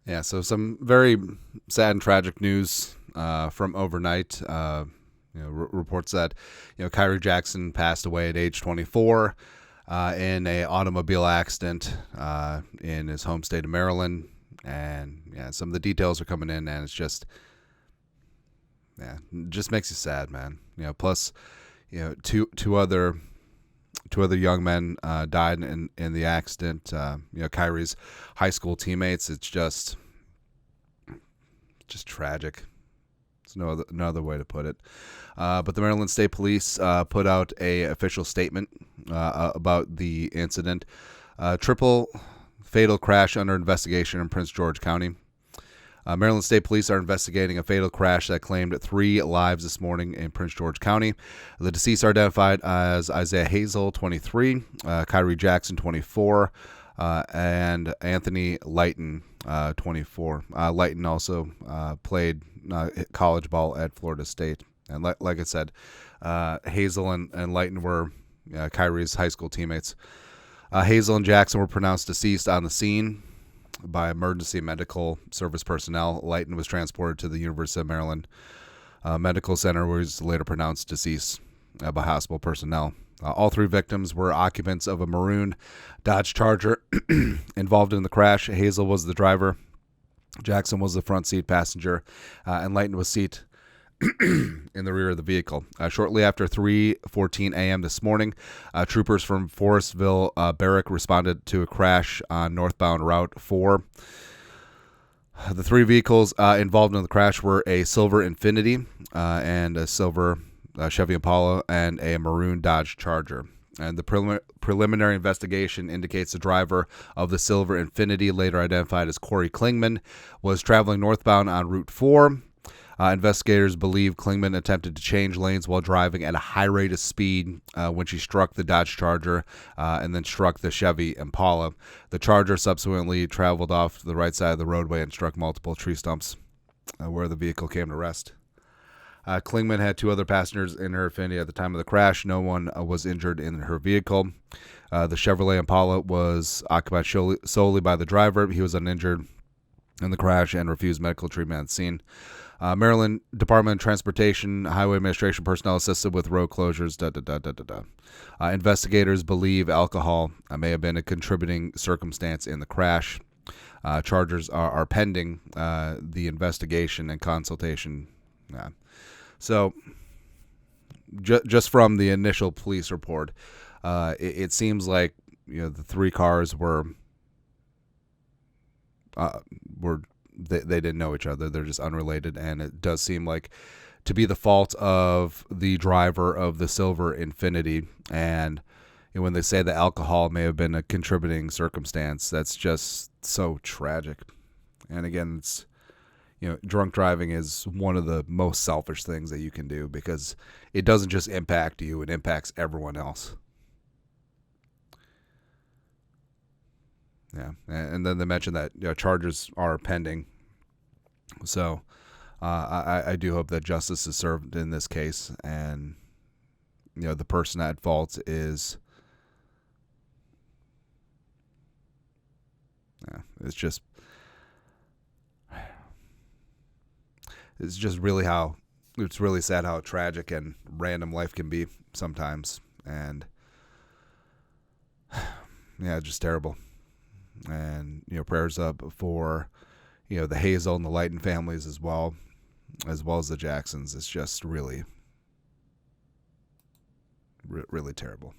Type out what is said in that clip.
Yeah, so some very sad and tragic news from overnight. Reports that Khyree Jackson passed away at age 24 in a automobile accident in his home state of Maryland, and yeah, some of the details are coming in, and it's it just makes you sad, man. Plus, two other young men died in the accident. Kyree's high school teammates. It's just tragic. There's no other way to put it. But the Maryland State Police put out a official statement about the incident. Triple fatal crash under investigation in Prince George County. Maryland State Police are investigating a fatal crash that claimed 3 lives this morning in Prince George County. The deceased are identified as Isaiah Hazel, 23, Khyree Jackson, 24, and Anthony Lighton, 24. Lighton also played college ball at Florida State. And like I said, Hazel and Lighton were Kyree's high school teammates. Hazel and Jackson were pronounced deceased on the scene by emergency medical service personnel. Lighton was transported to the University of Maryland Medical Center, where he was later pronounced deceased by hospital personnel. All 3 victims were occupants of a maroon Dodge Charger involved in the crash. Hazel was the driver. Jackson was the front seat passenger, and Lighton was seat in the rear of the vehicle. Shortly after 3:14 a.m. this morning, troopers from Forestville Barrack responded to a crash on northbound Route 4. The 3 vehicles involved in the crash were a silver Infiniti and a silver Chevy Impala and a maroon Dodge Charger. And the preliminary investigation indicates the driver of the silver Infiniti, later identified as Corey Klingman, was traveling northbound on Route 4. Investigators believe Klingman attempted to change lanes while driving at a high rate of speed when she struck the Dodge Charger and then struck the Chevy Impala. The Charger subsequently traveled off to the right side of the roadway and struck multiple tree stumps where the vehicle came to rest. Klingman had 2 other passengers in her Infiniti at the time of the crash. No one was injured in her vehicle. The Chevrolet Impala was occupied solely by the driver. He was uninjured in the crash and refused medical treatment at the scene. Maryland Department of Transportation Highway Administration personnel assisted with road closures. Investigators believe alcohol may have been a contributing circumstance in the crash. Charges are pending the investigation and consultation. So, just from the initial police report, it seems like the 3 cars were they didn't know each other. They're just unrelated, and it does seem like to be the fault of the driver of the silver Infiniti. And when they say that alcohol may have been a contributing circumstance, that's just so tragic. And again, it's drunk driving is one of the most selfish things that you can do, because it doesn't just impact you, it impacts everyone else. Yeah, and then they mentioned that charges are pending. So I do hope that justice is served in this case, and the person at fault is. It's just really sad how tragic and random life can be sometimes, and just terrible. And prayers up for the Hazel and the Lighton families as well as the Jacksons. It's just really really terrible.